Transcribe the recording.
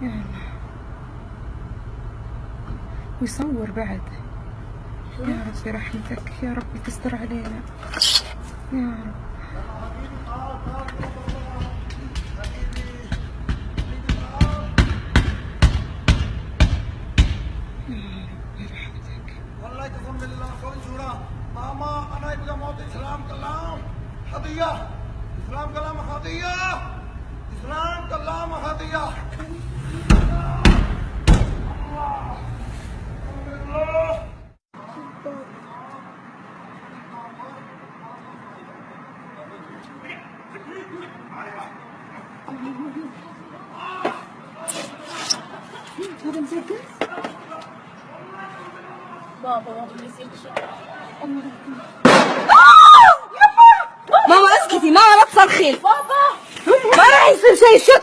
يا الله، ويصور بعد. يا رب برحمتك، يا رب تستر علينا يا رب. والله कसम बिल्लाह सोई छुड़ा मामा अना इब्न मौत इस्लाम कलाम हदिया इस्लाम कलाम हदिया इस्लाम कलाम हदिया هذا مسدس؟ بابا يصير شيء. ماما اسكتي، ماما لا تصرخي. بابا ما راح يصير شيء.